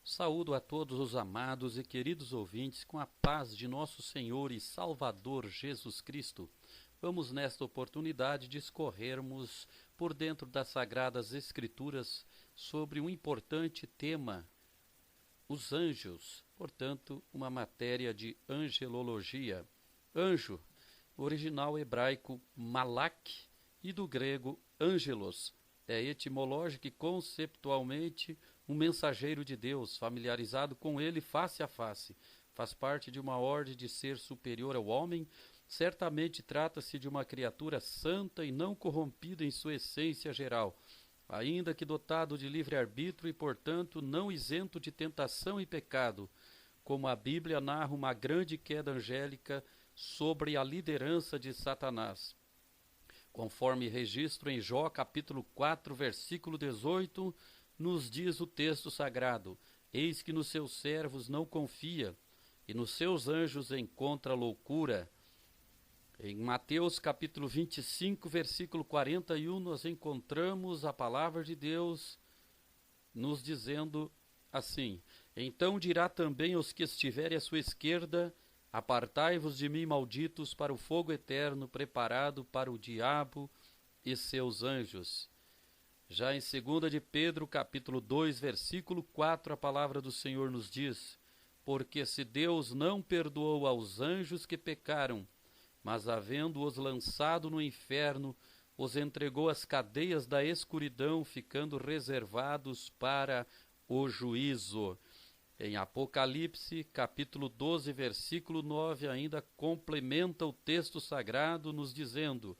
Saúdo a todos os amados e queridos ouvintes com a paz de nosso Senhor e Salvador Jesus Cristo. Vamos nesta oportunidade discorrermos por dentro das Sagradas Escrituras sobre um importante tema, os anjos, portanto, uma matéria de angelologia. Anjo, original hebraico malak e do grego angelos, é etimológico e conceptualmente um mensageiro de Deus, familiarizado com ele face a face. Faz parte de uma ordem de ser superior ao homem. Certamente trata-se de uma criatura santa e não corrompida em sua essência geral, ainda que dotado de livre-arbítrio e, portanto, não isento de tentação e pecado, como a Bíblia narra uma grande queda angélica sobre a liderança de Satanás. Conforme registro em Jó, capítulo 4, versículo 18, nos diz o texto sagrado: eis que nos seus servos não confia, e nos seus anjos encontra loucura. Em Mateus capítulo 25, versículo 41, nós encontramos a palavra de Deus nos dizendo assim: então dirá também aos que estiverem à sua esquerda: apartai-vos de mim, malditos, para o fogo eterno preparado para o diabo e seus anjos. Já em 2 de Pedro, capítulo 2, versículo 4, a palavra do Senhor nos diz: porque se Deus não perdoou aos anjos que pecaram, mas havendo-os lançado no inferno, os entregou às cadeias da escuridão, ficando reservados para o juízo. Em Apocalipse, capítulo 12, versículo 9, ainda complementa o texto sagrado, nos dizendo: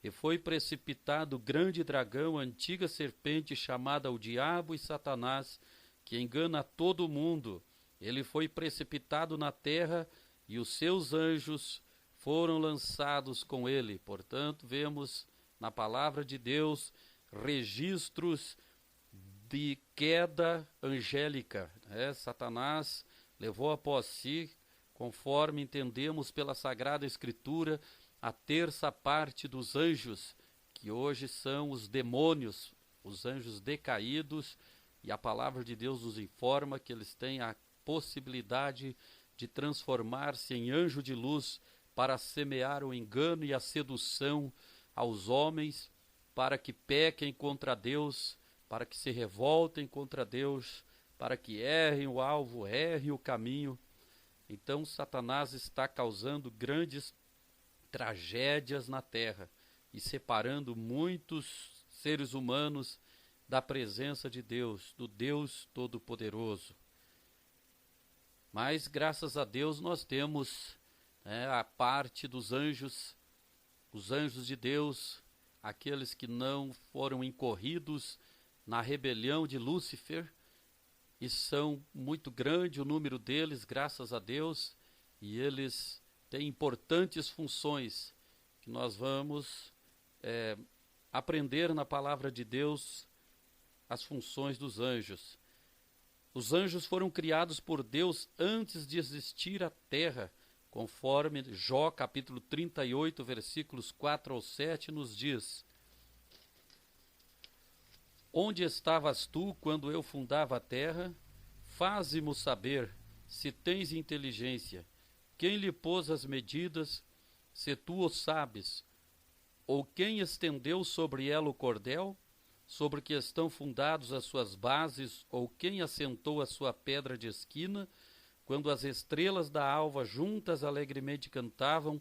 e foi precipitado o grande dragão, a antiga serpente, chamada o Diabo e Satanás, que engana todo o mundo. Ele foi precipitado na terra, e os seus anjos foram lançados com ele. Portanto, vemos na palavra de Deus registros de queda angélica. Satanás levou após si, conforme entendemos pela Sagrada Escritura, a terça parte dos anjos, que hoje são os demônios, os anjos decaídos, e a palavra de Deus nos informa que eles têm a possibilidade de transformar-se em anjo de luz para semear o engano e a sedução aos homens, para que pequem contra Deus, para que se revoltem contra Deus, para que errem o alvo, errem o caminho. Então Satanás está causando grandes tragédias na terra e separando muitos seres humanos da presença de Deus, do Deus Todo-Poderoso. Mas graças a Deus nós temos a parte dos anjos, os anjos de Deus, aqueles que não foram incorridos na rebelião de Lúcifer, e são muito grande o número deles, graças a Deus, e eles têm importantes funções que nós vamos aprender na palavra de Deus, as funções dos anjos. Os anjos foram criados por Deus antes de existir a terra, conforme Jó capítulo 38, versículos 4 ao 7 nos diz: onde estavas tu quando eu fundava a terra? Faze-mo saber, se tens inteligência. Quem lhe pôs as medidas, se tu o sabes? Ou quem estendeu sobre ela o cordel, sobre que estão fundados as suas bases? Ou quem assentou a sua pedra de esquina, quando as estrelas da alva juntas alegremente cantavam,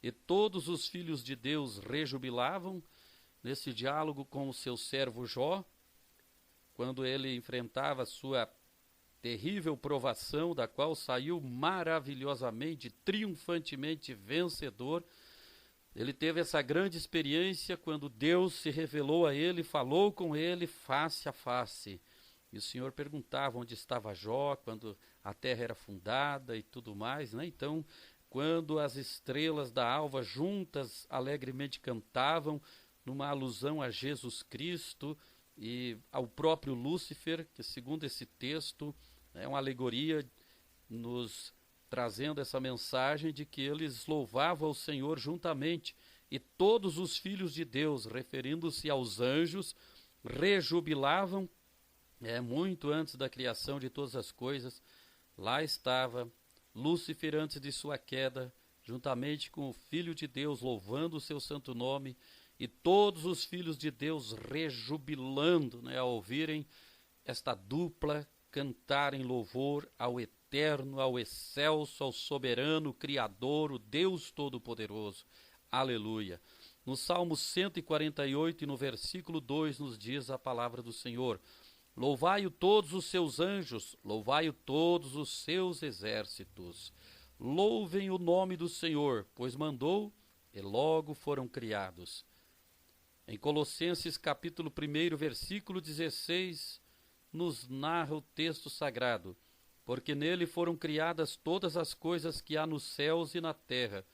e todos os filhos de Deus rejubilavam? Nesse diálogo com o seu servo Jó, quando ele enfrentava sua terrível provação, da qual saiu maravilhosamente, triunfantemente vencedor, ele teve essa grande experiência quando Deus se revelou a ele, falou com ele face a face. E o Senhor perguntava onde estava Jó, quando a terra era fundada e tudo mais, né? Então, quando as estrelas da alva juntas alegremente cantavam, numa alusão a Jesus Cristo e ao próprio Lúcifer, que segundo esse texto é uma alegoria nos trazendo essa mensagem de que eles louvavam ao Senhor juntamente, e todos os filhos de Deus, referindo-se aos anjos, rejubilavam Muito antes da criação de todas as coisas, lá estava Lúcifer antes de sua queda, juntamente com o Filho de Deus, louvando o seu santo nome, e todos os filhos de Deus rejubilando, ao ouvirem esta dupla cantar em louvor ao eterno, ao excelso, ao soberano, Criador, o Deus Todo-Poderoso. Aleluia. No Salmo 148 e no versículo 2 nos diz a palavra do Senhor: louvai-o todos os seus anjos, louvai-o todos os seus exércitos. Louvem o nome do Senhor, pois mandou e logo foram criados. Em Colossenses capítulo 1, versículo 16, nos narra o texto sagrado: porque nele foram criadas todas as coisas que há nos céus e na terra,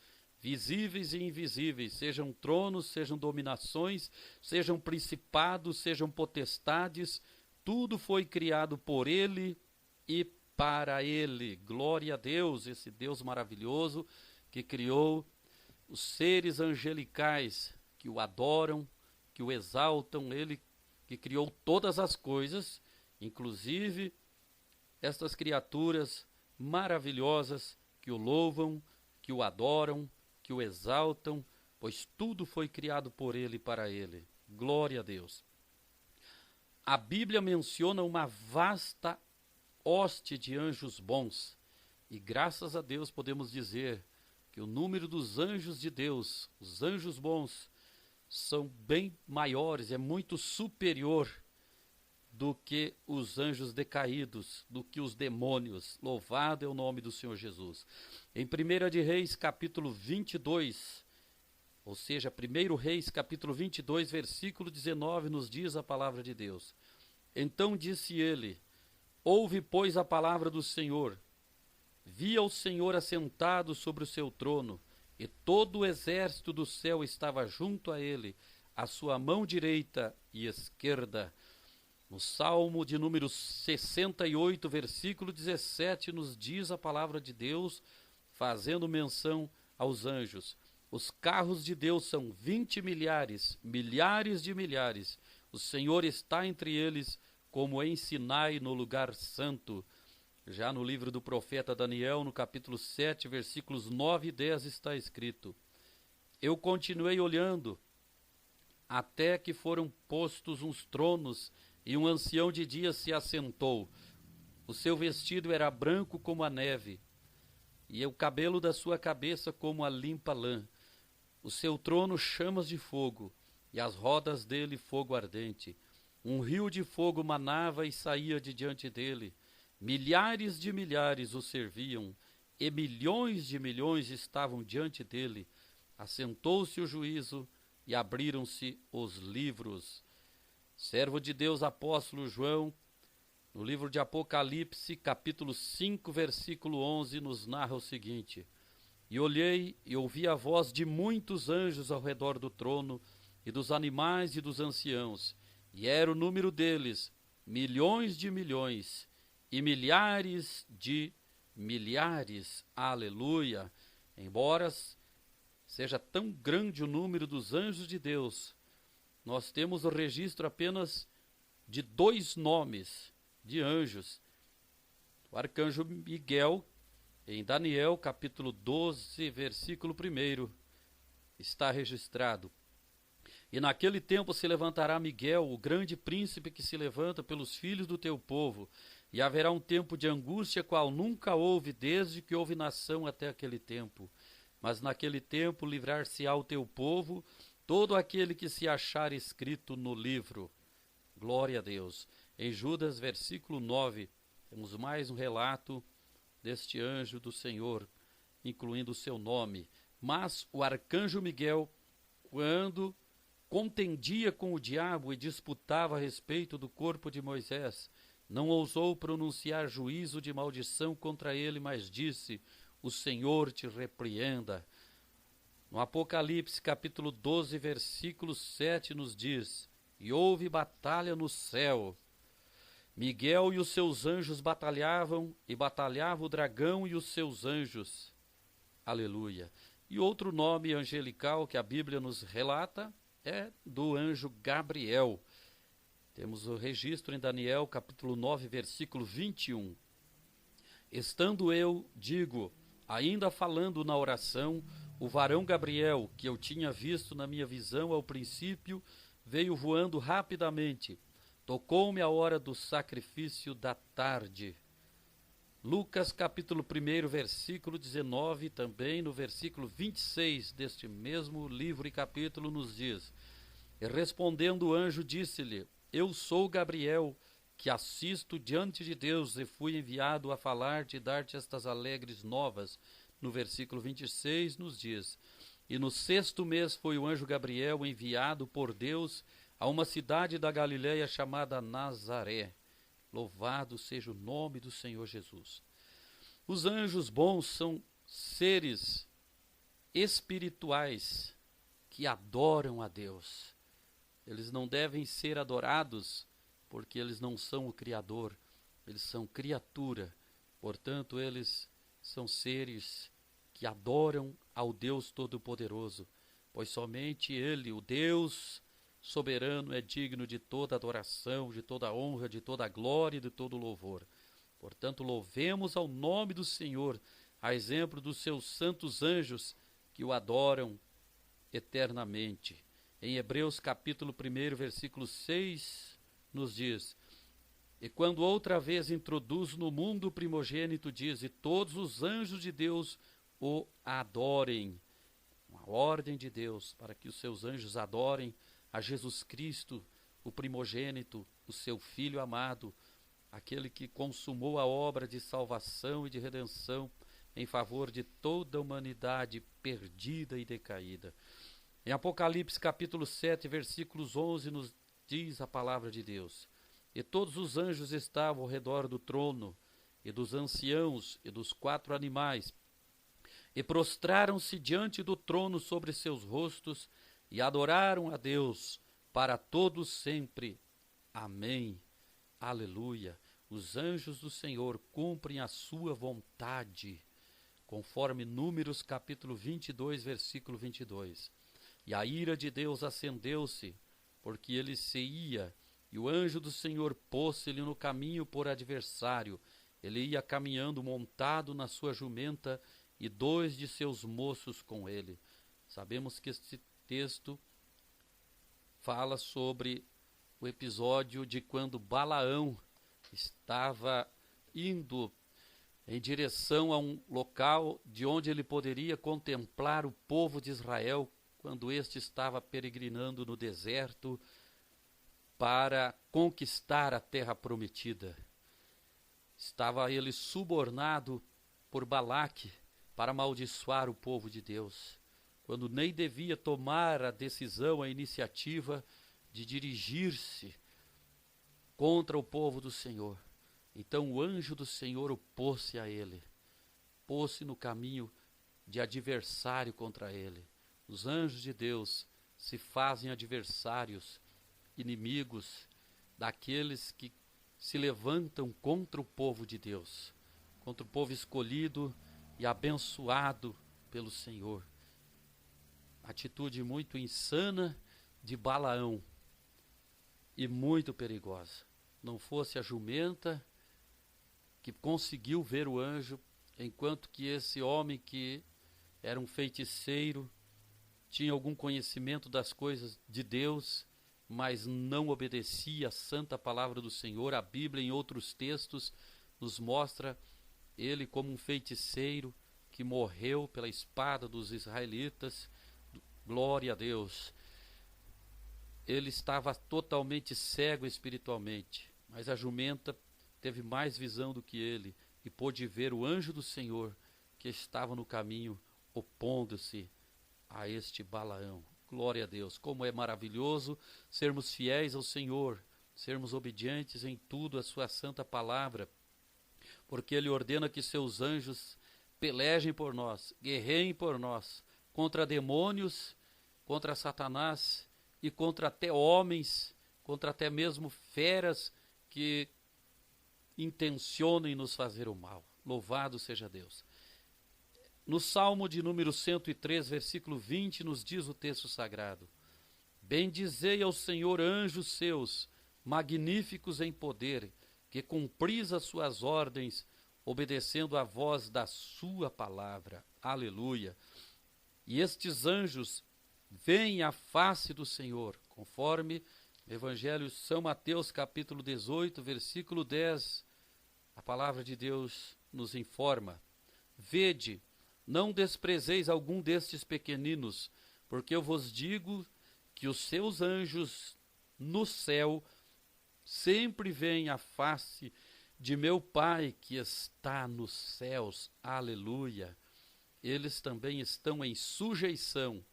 visíveis e invisíveis, sejam tronos, sejam dominações, sejam principados, sejam potestades, tudo foi criado por ele e para ele. Glória a Deus, esse Deus maravilhoso que criou os seres angelicais que o adoram, que o exaltam, ele que criou todas as coisas, inclusive estas criaturas maravilhosas que o louvam, que o adoram, que o exaltam, pois tudo foi criado por ele e para ele. Glória a Deus. A Bíblia menciona uma vasta hoste de anjos bons, e graças a Deus podemos dizer que o número dos anjos de Deus, os anjos bons, são bem maiores, é muito superior do que os anjos decaídos, do que os demônios. Louvado é o nome do Senhor Jesus. Em 1 de Reis, capítulo 22, ou seja, 1 Reis, capítulo 22, versículo 19, nos diz a palavra de Deus: então disse ele: ouve, pois, a palavra do Senhor. Via o Senhor assentado sobre o seu trono, e todo o exército do céu estava junto a ele, à sua mão direita e esquerda. No Salmo de número 68, versículo 17, nos diz a palavra de Deus, fazendo menção aos anjos: os carros de Deus são 20 milhares, milhares de milhares. O Senhor está entre eles, como em Sinai, no lugar santo. Já no livro do profeta Daniel, no capítulo 7, versículos 9 e 10, está escrito: eu continuei olhando, até que foram postos uns tronos, e um ancião de dias se assentou. O seu vestido era branco como a neve, e o cabelo da sua cabeça como a limpa lã. O seu trono chamas de fogo, e as rodas dele fogo ardente. Um rio de fogo manava e saía de diante dele. Milhares de milhares o serviam, e milhões de milhões estavam diante dele. Assentou-se o juízo, e abriram-se os livros. Servo de Deus, apóstolo João, no livro de Apocalipse, capítulo 5, versículo 11, nos narra o seguinte: e olhei e ouvi a voz de muitos anjos ao redor do trono, e dos animais e dos anciãos, e era o número deles, milhões de milhões, e milhares de milhares. Aleluia! Embora seja tão grande o número dos anjos de Deus, nós temos o registro apenas de 2 nomes de anjos. O arcanjo Miguel, em Daniel, capítulo 12, versículo 1, está registrado: e naquele tempo se levantará Miguel, o grande príncipe que se levanta pelos filhos do teu povo, e haverá um tempo de angústia qual nunca houve desde que houve nação até aquele tempo. Mas naquele tempo livrar-se-á o teu povo, todo aquele que se achar escrito no livro. Glória a Deus. Em Judas, versículo 9, temos mais um relato deste anjo do Senhor, incluindo o seu nome. Mas o arcanjo Miguel, quando contendia com o diabo e disputava a respeito do corpo de Moisés, não ousou pronunciar juízo de maldição contra ele, mas disse: o Senhor te repreenda. No Apocalipse, capítulo 12, versículo 7, nos diz: e houve batalha no céu. Miguel e os seus anjos batalhavam, e batalhava o dragão e os seus anjos. Aleluia. E outro nome angelical que a Bíblia nos relata é do anjo Gabriel. Temos o registro em Daniel, capítulo 9, versículo 21. Estando eu, digo, ainda falando na oração, o varão Gabriel, que eu tinha visto na minha visão ao princípio, veio voando rapidamente. Tocou-me a hora do sacrifício da tarde. Lucas capítulo 1, versículo 19, também no versículo 26 deste mesmo livro e capítulo nos diz: E respondendo o anjo disse-lhe, eu sou Gabriel, que assisto diante de Deus e fui enviado a falar-te e dar-te estas alegres novas. No versículo 26 nos diz: E no 6º mês foi o anjo Gabriel enviado por Deus a uma cidade da Galileia chamada Nazaré. Louvado seja o nome do Senhor Jesus. Os anjos bons são seres espirituais que adoram a Deus. Eles não devem ser adorados porque eles não são o Criador, eles são criatura. Portanto, eles são seres que adoram ao Deus Todo-Poderoso, pois somente Ele, o Deus soberano, é digno de toda adoração, de toda honra, de toda glória e de todo louvor. Portanto, louvemos ao nome do Senhor, a exemplo dos seus santos anjos que o adoram eternamente. Em Hebreus capítulo 1, versículo 6, nos diz: E quando outra vez introduz no mundo o primogênito, diz, e todos os anjos de Deus o adorem. Uma ordem de Deus para que os seus anjos adorem a Jesus Cristo, o primogênito, o seu Filho amado, aquele que consumou a obra de salvação e de redenção em favor de toda a humanidade perdida e decaída. Em Apocalipse capítulo 7, versículos 11, nos diz a palavra de Deus: E todos os anjos estavam ao redor do trono, e dos anciãos, e dos 4 animais, e prostraram-se diante do trono sobre seus rostos, e adoraram a Deus para todos sempre. Amém. Aleluia. Os anjos do Senhor cumprem a sua vontade, conforme Números capítulo 22, versículo 22. E a ira de Deus acendeu-se, porque ele se ia, e o anjo do Senhor pôs-se-lhe no caminho por adversário. Ele ia caminhando montado na sua jumenta, e 2 de seus moços com ele. Sabemos que este texto fala sobre o episódio de quando Balaão estava indo em direção a um local de onde ele poderia contemplar o povo de Israel quando este estava peregrinando no deserto para conquistar a terra prometida. Estava ele subornado por Balaque para amaldiçoar o povo de Deus, quando nem devia tomar a decisão, a iniciativa de dirigir-se contra o povo do Senhor. Então o anjo do Senhor opôs-se a ele, pôs-se no caminho de adversário contra ele. Os anjos de Deus se fazem adversários, inimigos daqueles que se levantam contra o povo de Deus, contra o povo escolhido e abençoado pelo Senhor. Atitude muito insana de Balaão e muito perigosa. Não fosse a jumenta que conseguiu ver o anjo, enquanto que esse homem que era um feiticeiro, tinha algum conhecimento das coisas de Deus, mas não obedecia à santa palavra do Senhor. A Bíblia, em outros textos, nos mostra ele como um feiticeiro que morreu pela espada dos israelitas. Glória a Deus. Ele estava totalmente cego espiritualmente, mas a jumenta teve mais visão do que ele e pôde ver o anjo do Senhor que estava no caminho opondo-se a este Balaão. Glória a Deus. Como é maravilhoso sermos fiéis ao Senhor, sermos obedientes em tudo à sua santa palavra, porque ele ordena que seus anjos pelejem por nós, guerreiem por nós, contra demônios, contra Satanás e contra até homens, contra até mesmo feras que intencionem nos fazer o mal. Louvado seja Deus. No Salmo de número 103, versículo 20, nos diz o texto sagrado: Bendizei ao Senhor anjos seus, magníficos em poder, que cumpris as suas ordens, obedecendo à voz da sua palavra. Aleluia. E estes anjos veem a face do Senhor, conforme o Evangelho de São Mateus, capítulo 18, versículo 10, a palavra de Deus nos informa: Vede, não desprezeis algum destes pequeninos, porque eu vos digo que os seus anjos no céu sempre veem a face de meu Pai que está nos céus. Aleluia. Eles também estão em sujeição,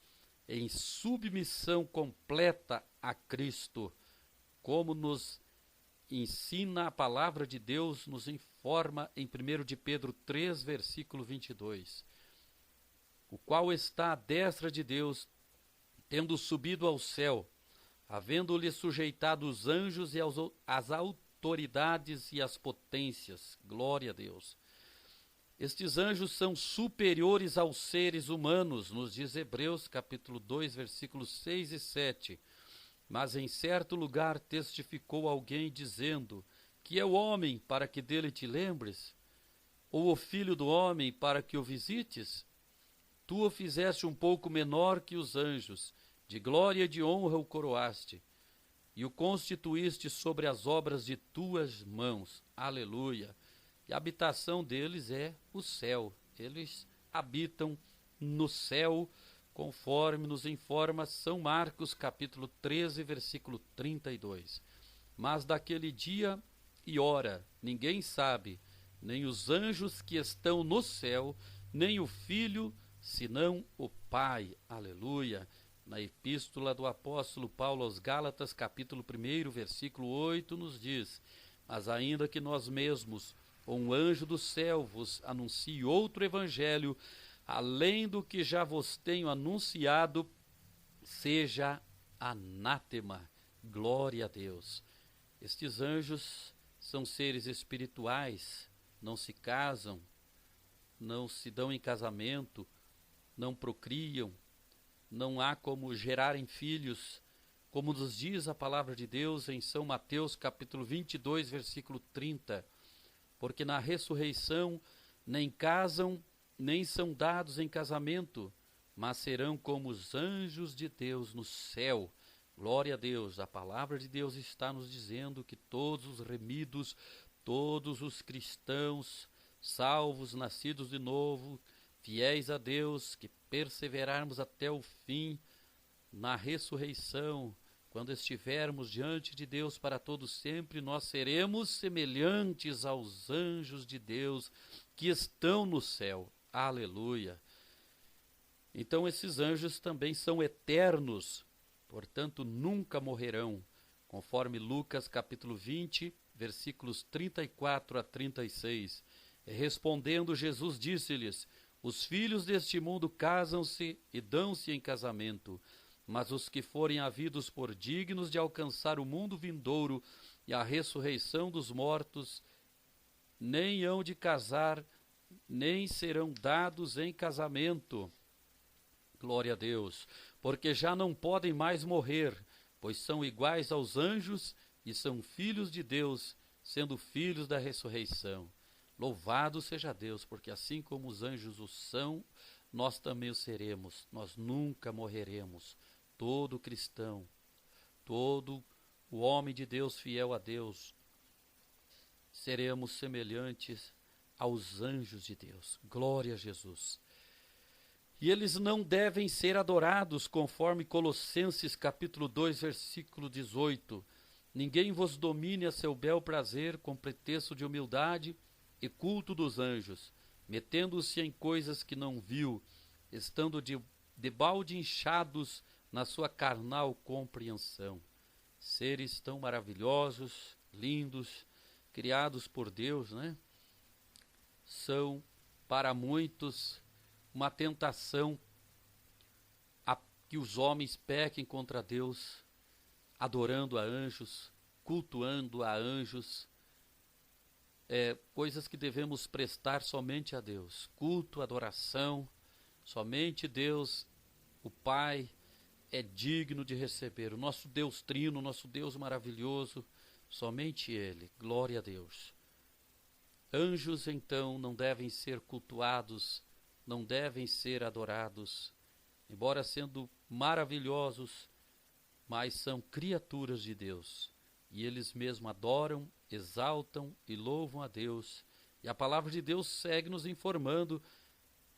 em submissão completa a Cristo, como nos ensina a palavra de Deus, nos informa em 1 de Pedro 3, versículo 22. O qual está à destra de Deus, tendo subido ao céu, havendo-lhe sujeitado os anjos e as autoridades e as potências. Glória a Deus. Estes anjos são superiores aos seres humanos, nos diz Hebreus, capítulo 2, versículos 6 e 7. Mas em certo lugar testificou alguém, dizendo: Que é o homem para que dele te lembres? Ou o filho do homem para que o visites? Tu o fizeste um pouco menor que os anjos, de glória e de honra o coroaste, e o constituíste sobre as obras de tuas mãos. Aleluia. E a habitação deles é o céu. Eles habitam no céu, conforme nos informa São Marcos, capítulo 13, versículo 32. Mas daquele dia e hora ninguém sabe, nem os anjos que estão no céu, nem o Filho, senão o Pai. Aleluia. Na epístola do apóstolo Paulo aos Gálatas, capítulo 1, versículo 8, nos diz: Mas ainda que nós mesmos, ou um anjo do céu, vos anuncie outro evangelho, além do que já vos tenho anunciado, seja anátema. Glória a Deus. Estes anjos são seres espirituais, não se casam, não se dão em casamento, não procriam, não há como gerarem filhos, como nos diz a palavra de Deus em São Mateus, capítulo 22, versículo 30. Porque na ressurreição nem casam, nem são dados em casamento, mas serão como os anjos de Deus no céu. Glória a Deus. A palavra de Deus está nos dizendo que todos os remidos, todos os cristãos, salvos, nascidos de novo, fiéis a Deus, que perseverarmos até o fim, na ressurreição, quando estivermos diante de Deus para todo sempre, nós seremos semelhantes aos anjos de Deus que estão no céu. Aleluia. Então esses anjos também são eternos, portanto nunca morrerão, conforme Lucas capítulo 20, versículos 34 a 36. Respondendo, Jesus disse-lhes: Os filhos deste mundo casam-se e dão-se em casamento, mas os que forem havidos por dignos de alcançar o mundo vindouro e a ressurreição dos mortos, nem hão de casar, nem serão dados em casamento. Glória a Deus, porque já não podem mais morrer, pois são iguais aos anjos e são filhos de Deus, sendo filhos da ressurreição. Louvado seja Deus, porque assim como os anjos o são, nós também o seremos, nós nunca morreremos. Todo cristão, todo o homem de Deus fiel a Deus, seremos semelhantes aos anjos de Deus. Glória a Jesus. E eles não devem ser adorados, conforme Colossenses capítulo 2, versículo 18. Ninguém vos domine a seu bel prazer, com pretexto de humildade e culto dos anjos, metendo-se em coisas que não viu, estando debalde inchados na sua carnal compreensão. Seres tão maravilhosos, lindos, criados por Deus, né? São para muitos uma tentação a que os homens pequem contra Deus, adorando a anjos, cultuando a anjos, coisas que devemos prestar somente a Deus. Culto, adoração, somente Deus, o Pai, é digno de receber. O nosso Deus trino, o nosso Deus maravilhoso, somente Ele, glória a Deus. Anjos, então, não devem ser cultuados, não devem ser adorados, embora sendo maravilhosos, mas são criaturas de Deus. E eles mesmos adoram, exaltam e louvam a Deus. E a palavra de Deus segue nos informando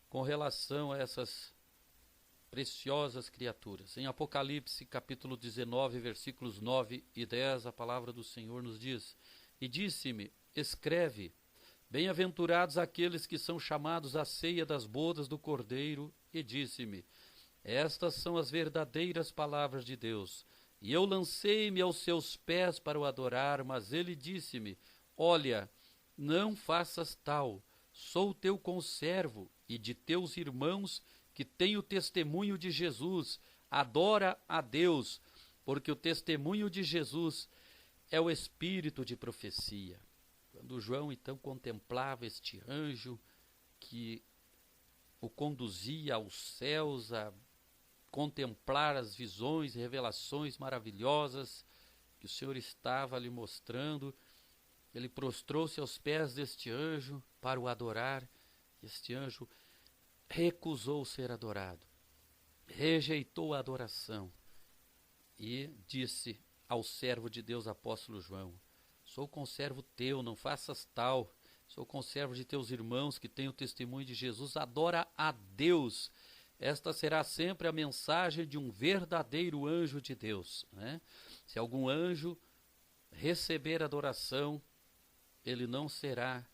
com relação a essas preciosas criaturas. Em Apocalipse, capítulo 19, versículos 9 e 10, a palavra do Senhor nos diz: E disse-me, escreve, bem-aventurados aqueles que são chamados à ceia das bodas do Cordeiro, e disse-me, estas são as verdadeiras palavras de Deus. E eu lancei-me aos seus pés para o adorar, mas ele disse-me, olha, não faças tal, sou teu conservo e de teus irmãos que têm o testemunho de Jesus. Adora a Deus, porque o testemunho de Jesus é o espírito de profecia. Quando João então contemplava este anjo que o conduzia aos céus a contemplar as visões e revelações maravilhosas que o Senhor estava lhe mostrando, ele prostrou-se aos pés deste anjo para o adorar. Este anjo recusou ser adorado, rejeitou a adoração e disse ao servo de Deus, apóstolo João, sou conservo teu, não faças tal, sou conservo de teus irmãos que têm o testemunho de Jesus, adora a Deus. Esta será sempre a mensagem de um verdadeiro anjo de Deus, né? Se algum anjo receber adoração, ele não será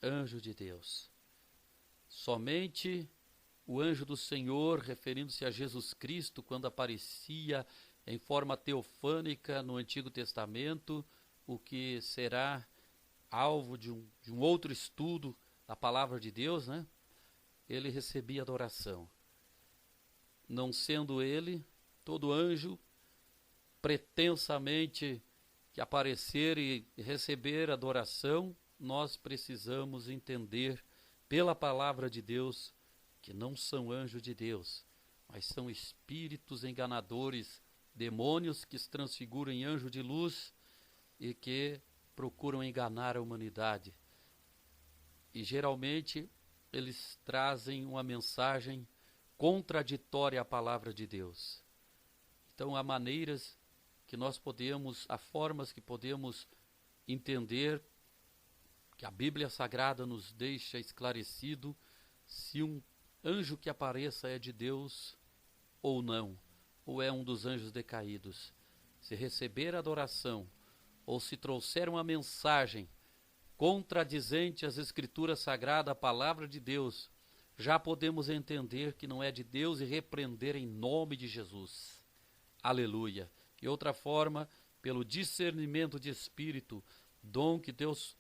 anjo de Deus. Somente o anjo do Senhor, referindo-se a Jesus Cristo, quando aparecia em forma teofânica no Antigo Testamento, o que será alvo de um outro estudo da palavra de Deus, né? Ele recebia adoração. Não sendo ele, todo anjo, pretensamente que aparecer e receber adoração, nós precisamos entender pela palavra de Deus que não são anjos de Deus, mas são espíritos enganadores, demônios que se transfiguram em anjo de luz e que procuram enganar a humanidade. E geralmente eles trazem uma mensagem contraditória à palavra de Deus. Então há maneiras que nós podemos, há formas que podemos entender, que a Bíblia Sagrada nos deixa esclarecido se um anjo que apareça é de Deus ou não, ou é um dos anjos decaídos. Se receber adoração ou se trouxer uma mensagem contradizente às Escrituras Sagradas, a palavra de Deus, já podemos entender que não é de Deus e repreender em nome de Jesus. Aleluia. E outra forma, pelo discernimento de espírito, dom que Deus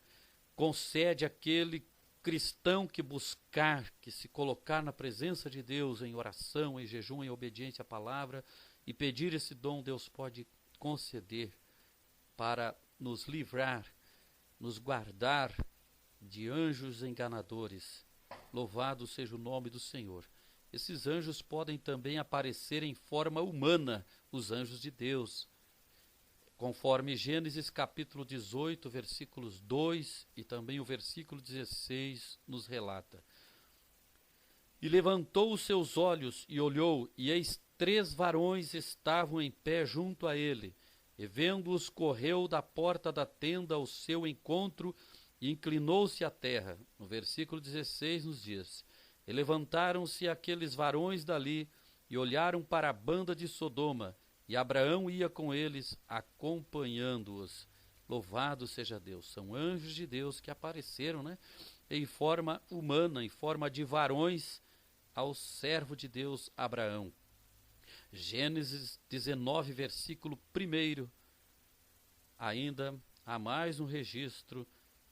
concede àquele cristão que buscar, que se colocar na presença de Deus em oração, em jejum, em obediência à palavra e pedir esse dom, Deus pode conceder para nos livrar, nos guardar de anjos enganadores. Louvado seja o nome do Senhor. Esses anjos podem também aparecer em forma humana, os anjos de Deus, conforme Gênesis capítulo 18, versículos 2 e também o versículo 16 nos relata. E levantou os seus olhos e olhou, e eis 3 varões estavam em pé junto a ele, e vendo-os correu da porta da tenda ao seu encontro e inclinou-se à terra. No versículo 16 nos diz, e levantaram-se aqueles varões dali e olharam para a banda de Sodoma, e Abraão ia com eles, acompanhando-os. Louvado seja Deus. São anjos de Deus que apareceram, né, em forma humana, em forma de varões, ao servo de Deus Abraão. Gênesis 19, versículo 1. Ainda há mais um registro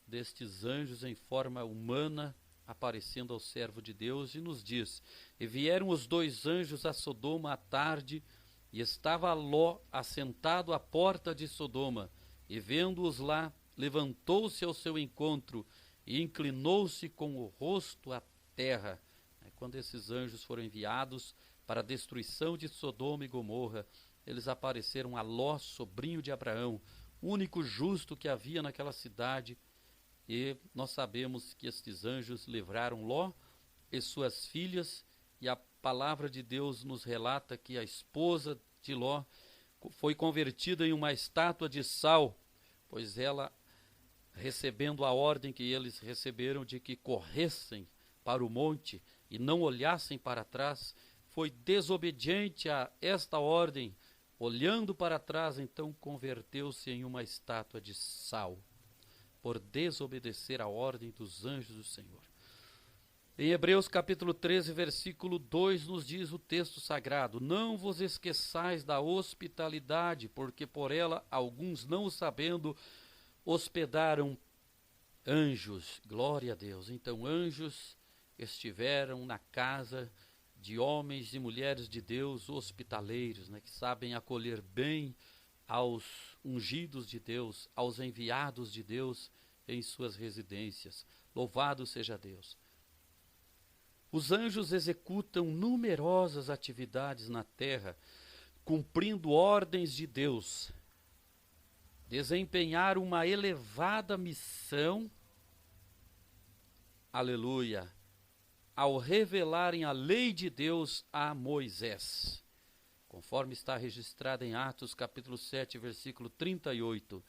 destes anjos em forma humana aparecendo ao servo de Deus, e nos diz, e vieram os 2 anjos a Sodoma à tarde, e estava Ló assentado à porta de Sodoma, e vendo-os lá, levantou-se ao seu encontro, e inclinou-se com o rosto à terra. Quando esses anjos foram enviados para a destruição de Sodoma e Gomorra, eles apareceram a Ló, sobrinho de Abraão, único justo que havia naquela cidade. E nós sabemos que estes anjos livraram Ló e suas filhas, e a palavra de Deus nos relata que a esposa de Ló foi convertida em uma estátua de sal, pois ela, recebendo a ordem que eles receberam de que corressem para o monte e não olhassem para trás, foi desobediente a esta ordem, olhando para trás, então converteu-se em uma estátua de sal, por desobedecer a ordem dos anjos do Senhor. Em Hebreus capítulo 13, versículo 2, nos diz o texto sagrado: não vos esqueçais da hospitalidade, porque por ela alguns, não o sabendo, hospedaram anjos. Glória a Deus. Então anjos estiveram na casa de homens e mulheres de Deus, hospitaleiros, que sabem acolher bem aos ungidos de Deus, aos enviados de Deus em suas residências. Louvado seja Deus. Os anjos executam numerosas atividades na terra, cumprindo ordens de Deus. Desempenharam uma elevada missão, aleluia, ao revelarem a lei de Deus a Moisés, conforme está registrado em Atos capítulo 7, versículo 38.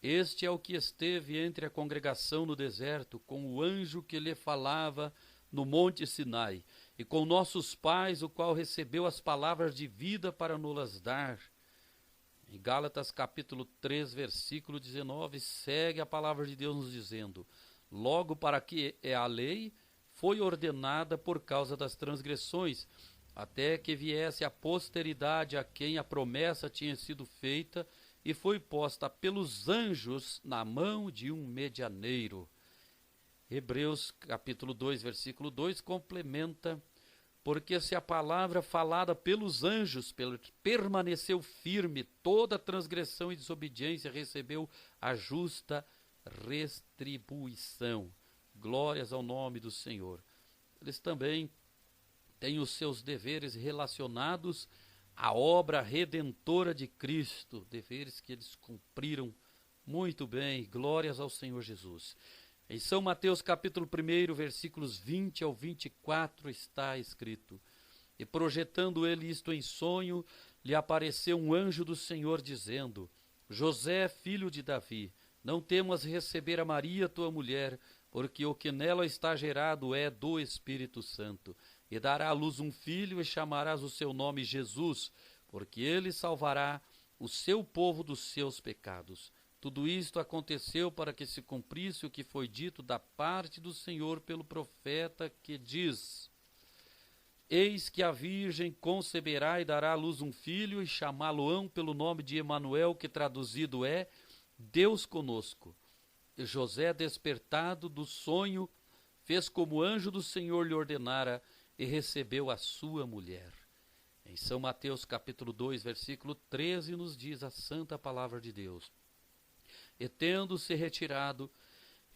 Este é o que esteve entre a congregação no deserto, com o anjo que lhe falava no monte Sinai, e com nossos pais, o qual recebeu as palavras de vida para nos dar. Em Gálatas capítulo 3, versículo 19, segue a palavra de Deus nos dizendo: logo para que a lei foi ordenada por causa das transgressões, até que viesse a posteridade a quem a promessa tinha sido feita, e foi posta pelos anjos na mão de um medianeiro. Hebreus capítulo 2, versículo 2 complementa: porque se a palavra falada pelos anjos permaneceu firme, toda transgressão e desobediência recebeu a justa retribuição. Glórias ao nome do Senhor. Eles também têm os seus deveres relacionados à obra redentora de Cristo, deveres que eles cumpriram muito bem. Glórias ao Senhor Jesus. Em São Mateus capítulo 1, versículos 20 ao 24 está escrito: e projetando ele isto em sonho, lhe apareceu um anjo do Senhor dizendo: José, filho de Davi, não temas receber a Maria, tua mulher, porque o que nela está gerado é do Espírito Santo. E dará à luz um filho, e chamarás o seu nome Jesus, porque ele salvará o seu povo dos seus pecados. Tudo isto aconteceu para que se cumprisse o que foi dito da parte do Senhor pelo profeta, que diz: eis que a virgem conceberá e dará à luz um filho, e chamá-lo-ão pelo nome de Emanuel, que traduzido é Deus conosco. E José, despertado do sonho, fez como o anjo do Senhor lhe ordenara, e recebeu a sua mulher. Em São Mateus capítulo 2, versículo 13, nos diz a santa palavra de Deus: e tendo-se retirado,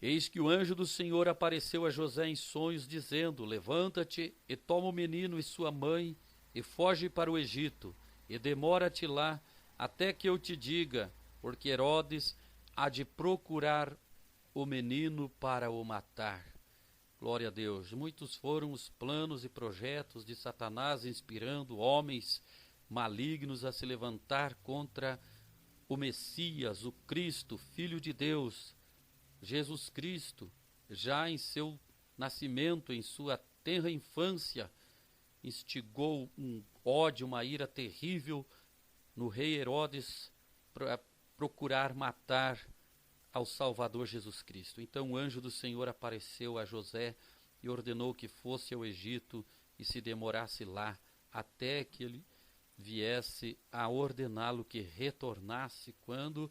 eis que o anjo do Senhor apareceu a José em sonhos, dizendo: levanta-te e toma o menino e sua mãe, e foge para o Egito, e demora-te lá, até que eu te diga, porque Herodes há de procurar o menino para o matar. Glória a Deus. Muitos foram os planos e projetos de Satanás, inspirando homens malignos a se levantar contra o Messias, o Cristo, Filho de Deus. Jesus Cristo, já em seu nascimento, em sua tenra infância, instigou um ódio, uma ira terrível no rei Herodes para procurar matar ao Salvador Jesus Cristo. Então o anjo do Senhor apareceu a José e ordenou que fosse ao Egito e se demorasse lá até que ele viesse a ordená-lo que retornasse quando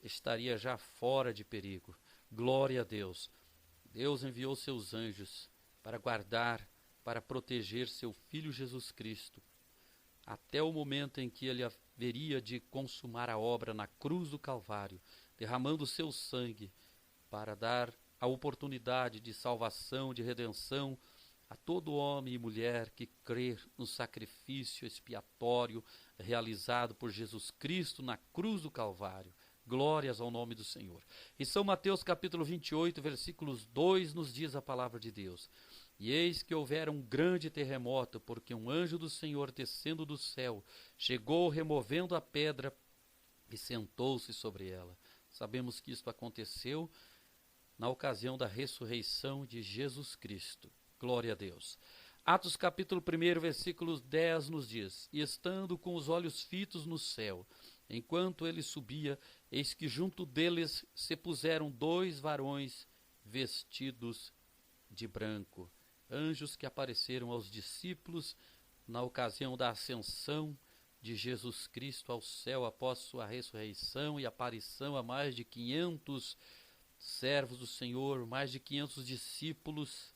estaria já fora de perigo. Glória a Deus. Deus enviou seus anjos para guardar, para proteger seu Filho Jesus Cristo, até o momento em que ele haveria de consumar a obra na cruz do Calvário, derramando seu sangue para dar a oportunidade de salvação, de redenção a todo homem e mulher que crer no sacrifício expiatório realizado por Jesus Cristo na cruz do Calvário. Glórias ao nome do Senhor. Em São Mateus capítulo 28, versículos 2, nos diz a palavra de Deus: E eis que houvera um grande terremoto, porque um anjo do Senhor, descendo do céu, chegou removendo a pedra e sentou-se sobre ela. Sabemos que isto aconteceu na ocasião da ressurreição de Jesus Cristo. Glória a Deus. Atos capítulo 1, versículo 10 nos diz: E estando com os olhos fitos no céu, enquanto ele subia, eis que junto deles se puseram 2 varões vestidos de branco. Anjos que apareceram aos discípulos na ocasião da ascensão de Jesus Cristo ao céu após sua ressurreição e aparição a mais de 500 servos do Senhor, mais de 500 discípulos.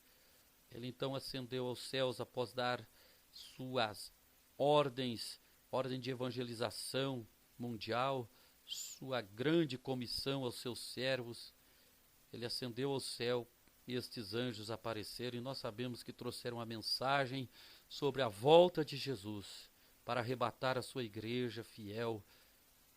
Ele então ascendeu aos céus após dar suas ordem de evangelização mundial, sua grande comissão aos seus servos. Ele ascendeu ao céu e estes anjos apareceram, e nós sabemos que trouxeram a mensagem sobre a volta de Jesus para arrebatar a sua igreja fiel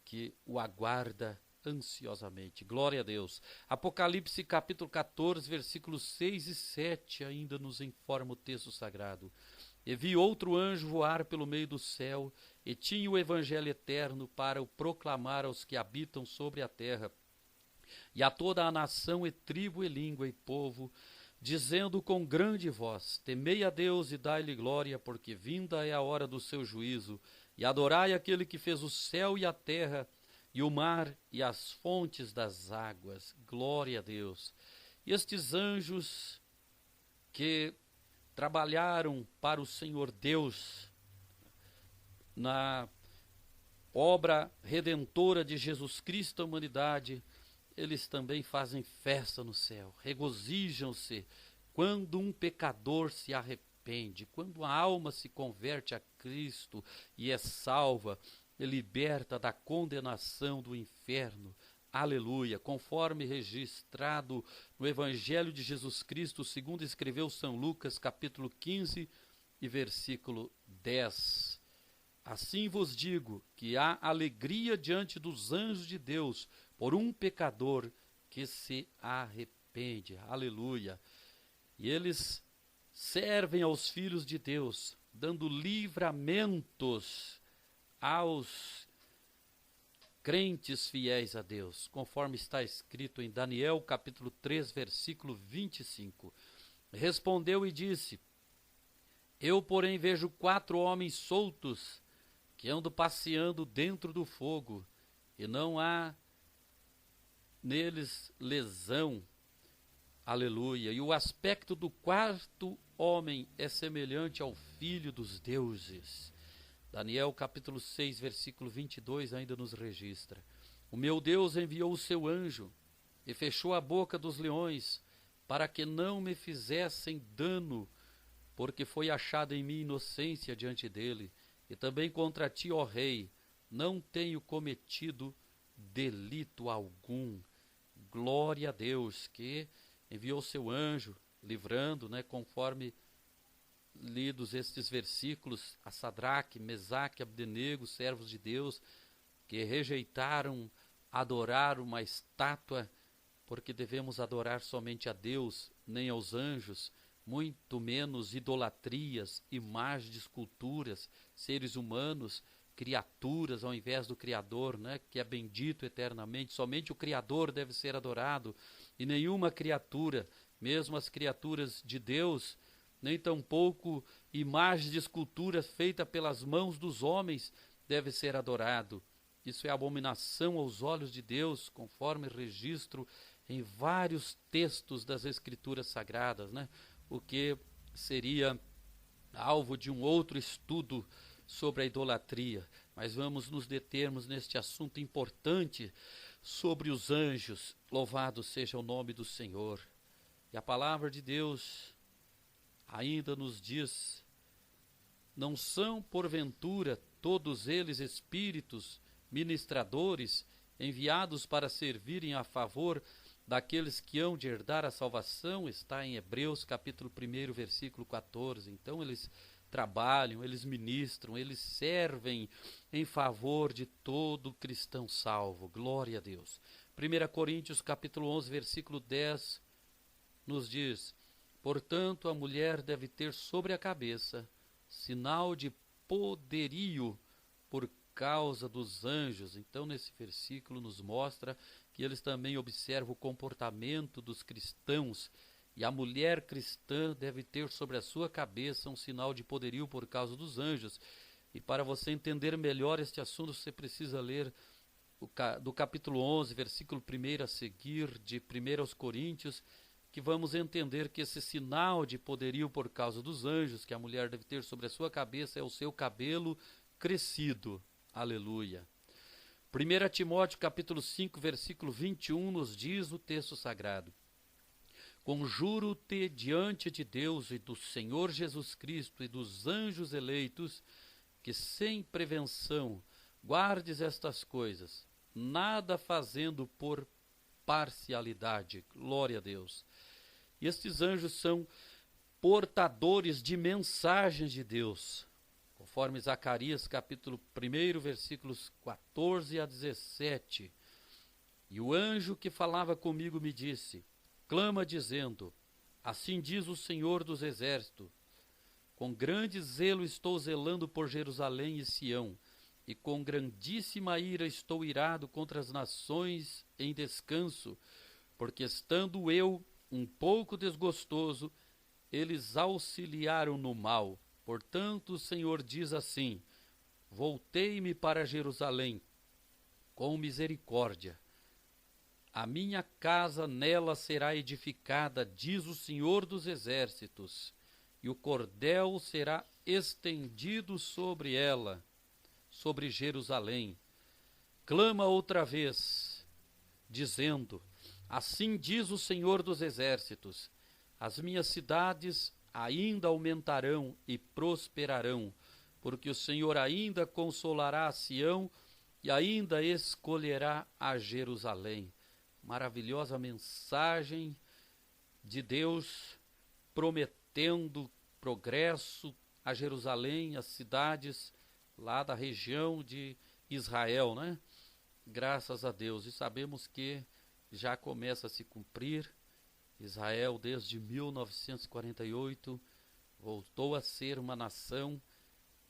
que o aguarda ansiosamente. Glória a Deus. Apocalipse capítulo 14, versículos 6 e 7 ainda nos informa o texto sagrado. E vi outro anjo voar pelo meio do céu, e tinha o evangelho eterno para o proclamar aos que habitam sobre a terra, e a toda a nação e tribo e língua e povo, dizendo com grande voz: Temei a Deus e dai-lhe glória, porque vinda é a hora do seu juízo, e adorai aquele que fez o céu e a terra, e o mar e as fontes das águas. Glória a Deus. E estes anjos que trabalharam para o Senhor Deus na obra redentora de Jesus Cristo à humanidade, eles também fazem festa no céu, regozijam-se quando um pecador se arrepende, quando a alma se converte a Cristo e é salva, é liberta da condenação do inferno. Aleluia, conforme registrado no Evangelho de Jesus Cristo, segundo escreveu São Lucas, capítulo 15 e versículo 10. Assim vos digo que há alegria diante dos anjos de Deus por um pecador que se arrepende. Aleluia. E eles servem aos filhos de Deus, dando livramentos aos crentes fiéis a Deus, conforme está escrito em Daniel capítulo 3, versículo 25. Respondeu e disse: Eu, porém, vejo 4 homens soltos que andam passeando dentro do fogo, e não há neles lesão. Aleluia. E o aspecto do 4º homem é semelhante ao Filho dos deuses. Daniel capítulo 6, versículo 22 ainda nos registra: O meu Deus enviou o seu anjo e fechou a boca dos leões, para que não me fizessem dano, porque foi achada em mim inocência diante dele. E também contra ti, ó rei, não tenho cometido delito algum. Glória a Deus, que enviou seu anjo, livrando, conforme lidos estes versículos, a Sadraque, Mesaque, Abdenego, servos de Deus, que rejeitaram adorar uma estátua, porque devemos adorar somente a Deus, nem aos anjos, muito menos idolatrias, imagens de esculturas, seres humanos, criaturas ao invés do Criador, que é bendito eternamente. Somente o Criador deve ser adorado, e nenhuma criatura, mesmo as criaturas de Deus, nem tampouco imagens de esculturas feitas pelas mãos dos homens, deve ser adorado. Isso é abominação aos olhos de Deus, conforme registro em vários textos das Escrituras Sagradas, o que seria alvo de um outro estudo sobre a idolatria. Mas vamos nos determos neste assunto importante sobre os anjos. Louvado seja o nome do Senhor. E a palavra de Deus ainda nos diz: não são porventura todos eles espíritos ministradores enviados para servirem a favor daqueles que hão de herdar a salvação? Está em Hebreus capítulo 1, versículo 14. Então eles trabalham, eles ministram, eles servem em favor de todo cristão salvo. Glória a Deus. 1 Coríntios capítulo 11, versículo 10 nos diz: portanto, a mulher deve ter sobre a cabeça sinal de poderio por causa dos anjos. Então, nesse versículo nos mostra que eles também observam o comportamento dos cristãos, e a mulher cristã deve ter sobre a sua cabeça um sinal de poderio por causa dos anjos. E para você entender melhor este assunto, você precisa ler do capítulo 11, versículo 1 a seguir, de 1 Coríntios, que vamos entender que esse sinal de poderio por causa dos anjos que a mulher deve ter sobre a sua cabeça é o seu cabelo crescido. Aleluia. 1 Timóteo capítulo 5, versículo 21 nos diz o texto sagrado: conjuro-te diante de Deus e do Senhor Jesus Cristo e dos anjos eleitos, que sem prevenção guardes estas coisas, nada fazendo por parcialidade. Glória a Deus. E estes anjos são portadores de mensagens de Deus, conforme Zacarias capítulo 1, versículos 14 a 17. E o anjo que falava comigo me disse: clama dizendo, assim diz o Senhor dos Exércitos, com grande zelo estou zelando por Jerusalém e Sião, e com grandíssima ira estou irado contra as nações em descanso, porque estando eu um pouco desgostoso, eles auxiliaram no mal. Portanto, o Senhor diz assim: voltei-me para Jerusalém com misericórdia. A minha casa nela será edificada, diz o Senhor dos Exércitos, e o cordel será estendido sobre ela, sobre Jerusalém. Clama outra vez, dizendo: assim diz o Senhor dos Exércitos, as minhas cidades ainda aumentarão e prosperarão, porque o Senhor ainda consolará a Sião e ainda escolherá a Jerusalém. Maravilhosa mensagem de Deus prometendo progresso a Jerusalém, as cidades lá da região de Israel, né? Graças a Deus. E sabemos que já começa a se cumprir. Israel, desde 1948, voltou a ser uma nação,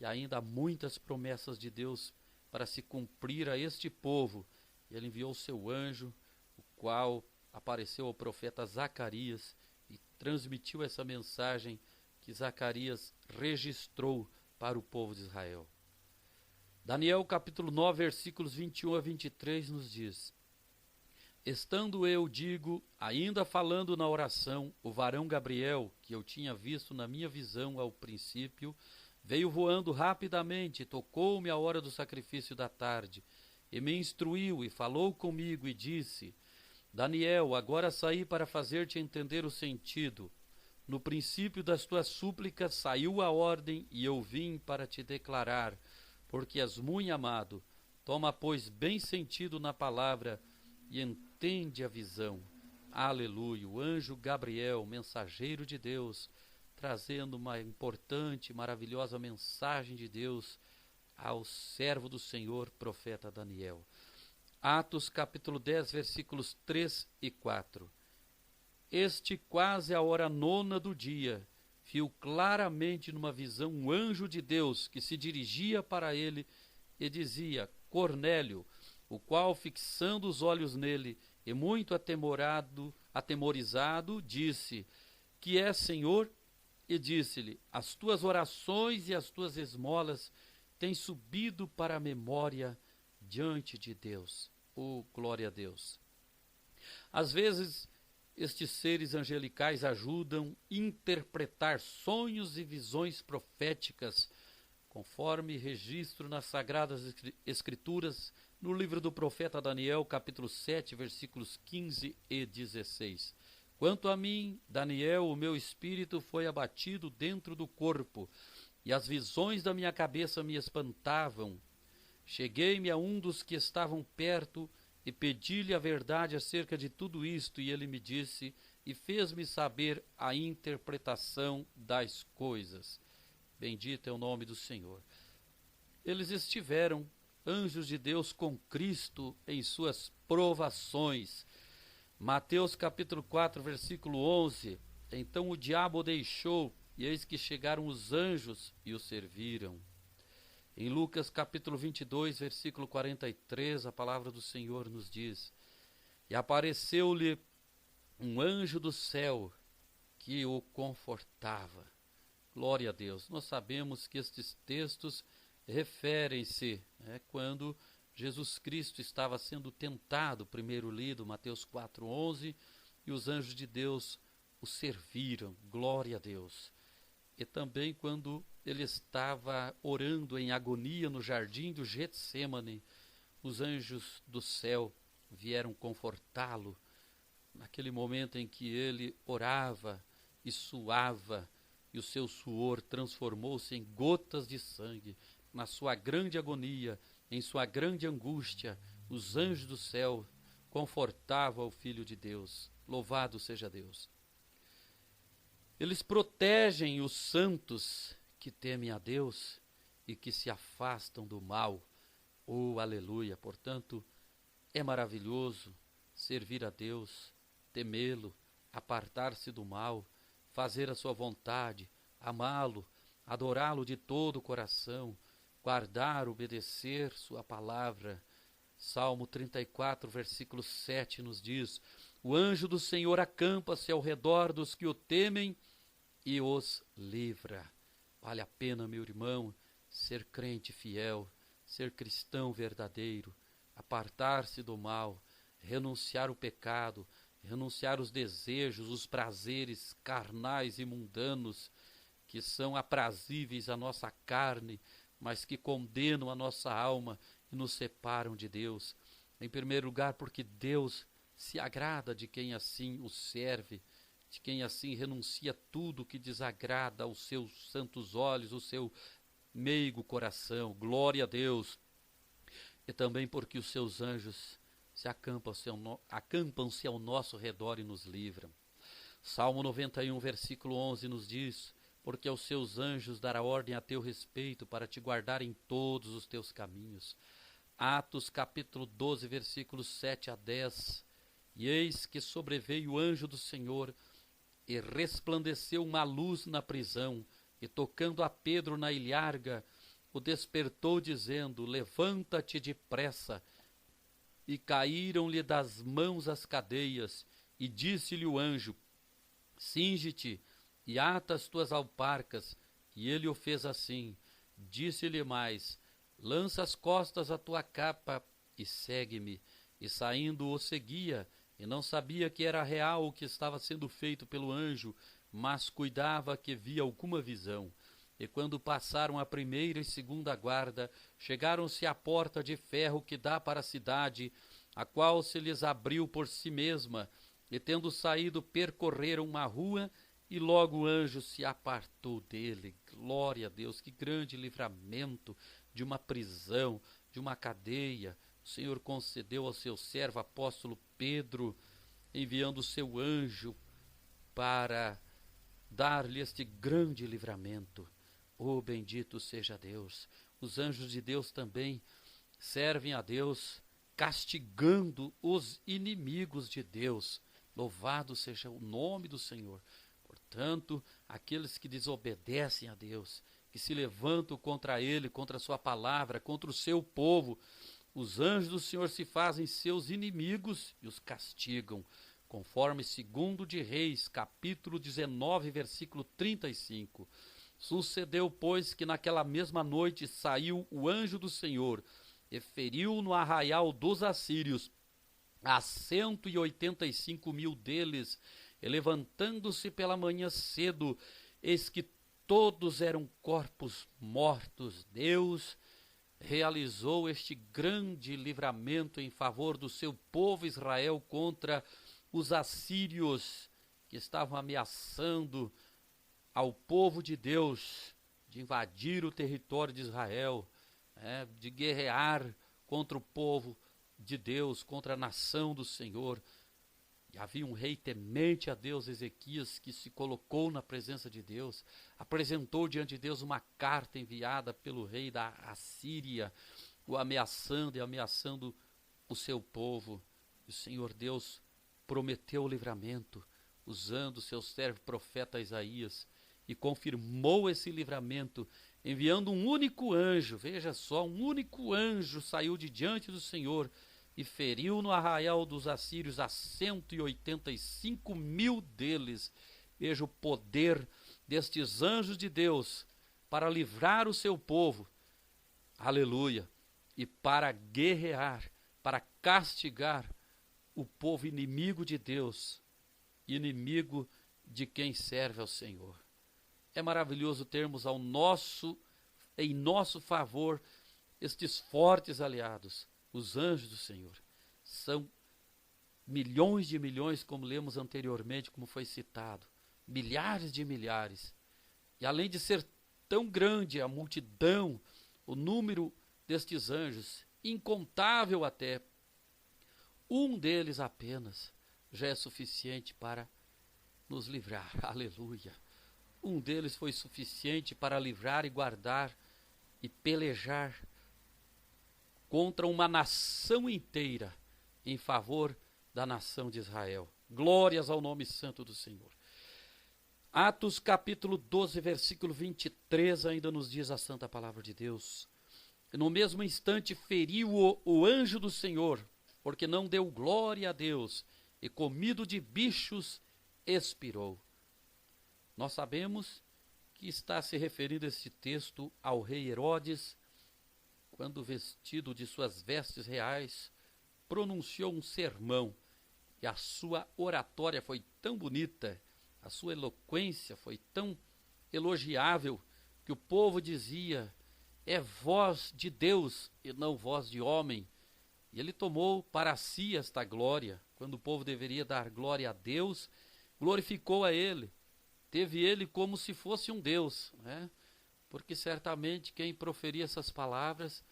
e ainda há muitas promessas de Deus para se cumprir a este povo. Ele enviou seu anjo, o qual apareceu ao profeta Zacarias e transmitiu essa mensagem que Zacarias registrou para o povo de Israel. Daniel capítulo 9, versículos 21 a 23 nos diz: estando eu, digo, ainda falando na oração, o varão Gabriel, que eu tinha visto na minha visão ao princípio, veio voando rapidamente, tocou-me a hora do sacrifício da tarde, e me instruiu e falou comigo e disse: Daniel, agora saí para fazer-te entender o sentido. No princípio das tuas súplicas saiu a ordem, e eu vim para te declarar, porque és muito amado. Toma, pois, bem sentido na palavra, e entende a visão. Aleluia. O anjo Gabriel, mensageiro de Deus, trazendo uma importante, maravilhosa mensagem de Deus ao servo do Senhor, profeta Daniel. Atos capítulo 10, versículos 3 e 4. Este, quase a hora nona do dia, viu claramente numa visão um anjo de Deus que se dirigia para ele e dizia: Cornélio, o qual, fixando os olhos nele e muito atemorizado, disse: Que é, Senhor? E disse-lhe: As tuas orações e as tuas esmolas têm subido para a memória diante de Deus. Oh, glória a Deus. Às vezes, estes seres angelicais ajudam a interpretar sonhos e visões proféticas, conforme registro nas Sagradas Escrituras, no livro do profeta Daniel, capítulo 7, versículos 15 e 16. Quanto a mim, Daniel, o meu espírito foi abatido dentro do corpo, e as visões da minha cabeça me espantavam. Cheguei-me a um dos que estavam perto e pedi-lhe a verdade acerca de tudo isto, e ele me disse e fez-me saber a interpretação das coisas. Bendito é o nome do Senhor. Eles estiveram, anjos de Deus, com Cristo em suas provações. Mateus capítulo 4, versículo 11. Então o diabo o deixou, e eis que chegaram os anjos e o serviram. Em Lucas capítulo 22, versículo 43, a palavra do Senhor nos diz: E apareceu-lhe um anjo do céu que o confortava. Glória a Deus. Nós sabemos que estes textos referem-se quando Jesus Cristo estava sendo tentado, primeiro lido, Mateus 4:11, e os anjos de Deus o serviram. Glória a Deus. E também quando ele estava orando em agonia no jardim do Getsêmani, os anjos do céu vieram confortá-lo naquele momento em que ele orava e suava, e o seu suor transformou-se em gotas de sangue. Na sua grande agonia, em sua grande angústia, os anjos do céu confortavam o Filho de Deus. Louvado seja Deus. Eles protegem os santos que temem a Deus e que se afastam do mal. Oh, aleluia! Portanto, é maravilhoso servir a Deus, temê-lo, apartar-se do mal, fazer a sua vontade, amá-lo, adorá-lo de todo o coração, guardar, obedecer sua palavra. Salmo 34, versículo 7 nos diz: O anjo do Senhor acampa-se ao redor dos que o temem e os livra. Vale a pena, meu irmão, ser crente fiel, ser cristão verdadeiro, apartar-se do mal, renunciar o pecado, renunciar os desejos, os prazeres carnais e mundanos que são aprazíveis à nossa carne, mas que condenam a nossa alma e nos separam de Deus. Em primeiro lugar, porque Deus se agrada de quem assim o serve, de quem assim renuncia tudo que desagrada aos seus santos olhos, o seu meigo coração. Glória a Deus. E também porque os seus anjos se acampam-se ao nosso redor e nos livram. Salmo 91, versículo 11 nos diz: Porque aos seus anjos dará ordem a teu respeito para te guardar em todos os teus caminhos. Atos capítulo 12, versículos 7 a 10. E eis que sobreveio o anjo do Senhor, e resplandeceu uma luz na prisão, e tocando a Pedro na ilharga, o despertou, dizendo: Levanta-te depressa. E caíram-lhe das mãos as cadeias, e disse-lhe o anjo: Cinge-te e ata as tuas alparcas. E ele o fez assim. Disse-lhe mais: Lança as costas a tua capa e segue-me. E saindo o seguia, e não sabia que era real o que estava sendo feito pelo anjo, mas cuidava que via alguma visão. E quando passaram a primeira e segunda guarda, chegaram-se à porta de ferro que dá para a cidade, a qual se lhes abriu por si mesma, e tendo saído percorreram uma rua, e logo o anjo se apartou dele. Glória a Deus, que grande livramento de uma prisão, de uma cadeia. O Senhor concedeu ao seu servo apóstolo Pedro, enviando o seu anjo para dar-lhe este grande livramento. Oh, bendito seja Deus. Os anjos de Deus também servem a Deus, castigando os inimigos de Deus. Louvado seja o nome do Senhor. Portanto, aqueles que desobedecem a Deus, que se levantam contra Ele, contra a sua palavra, contra o seu povo, os anjos do Senhor se fazem seus inimigos e os castigam, conforme 2 de Reis, capítulo 19, versículo 35. Sucedeu, pois, que naquela mesma noite saiu o anjo do Senhor e feriu no arraial dos assírios a 185.000 deles, e levantando-se pela manhã cedo, eis que todos eram corpos mortos. Deus realizou este grande livramento em favor do seu povo Israel contra os assírios que estavam ameaçando ao povo de Deus de invadir o território de Israel, de guerrear contra o povo de Deus, contra a nação do Senhor. E havia um rei temente a Deus, Ezequias, que se colocou na presença de Deus, apresentou diante de Deus uma carta enviada pelo rei da Assíria, o ameaçando e ameaçando o seu povo. E o Senhor Deus prometeu o livramento, usando o seu servo profeta Isaías, e confirmou esse livramento, enviando um único anjo. Veja só, um único anjo saiu de diante do Senhor e feriu no arraial dos assírios a 185 mil deles. Veja o poder destes anjos de Deus para livrar o seu povo, aleluia, e para guerrear, para castigar o povo inimigo de Deus, inimigo de quem serve ao Senhor. É maravilhoso termos em nosso favor estes fortes aliados, os anjos do Senhor. São milhões de milhões, como lemos anteriormente, como foi citado, milhares de milhares. E além de ser tão grande a multidão, o número destes anjos, incontável até, um deles apenas já é suficiente para nos livrar. Aleluia. Um deles foi suficiente para livrar e guardar e pelejar contra uma nação inteira em favor da nação de Israel. Glórias ao nome santo do Senhor. Atos capítulo 12, versículo 23, ainda nos diz a santa palavra de Deus. No mesmo instante feriu o anjo do Senhor, porque não deu glória a Deus, e comido de bichos expirou. Nós sabemos que está se referindo esse texto ao rei Herodes, quando vestido de suas vestes reais, pronunciou um sermão, e a sua oratória foi tão bonita, a sua eloquência foi tão elogiável, que o povo dizia: é voz de Deus e não voz de homem. E ele tomou para si esta glória, quando o povo deveria dar glória a Deus, glorificou a ele, teve ele como se fosse um Deus, né? Porque certamente quem proferia essas palavras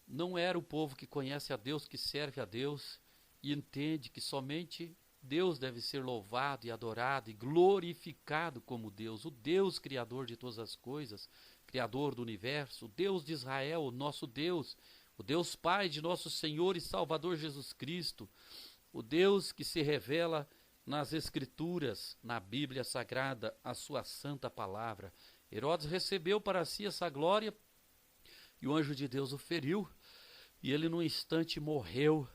não era o povo que conhece a Deus, que serve a Deus e entende que somente Deus deve ser louvado e adorado e glorificado como Deus, o Deus criador de todas as coisas, criador do universo, o Deus de Israel, o nosso Deus, o Deus Pai de nosso Senhor e Salvador Jesus Cristo, o Deus que se revela nas Escrituras, na Bíblia Sagrada, a sua santa palavra. Herodes recebeu para si essa glória e o anjo de Deus o feriu, e ele num instante morreu,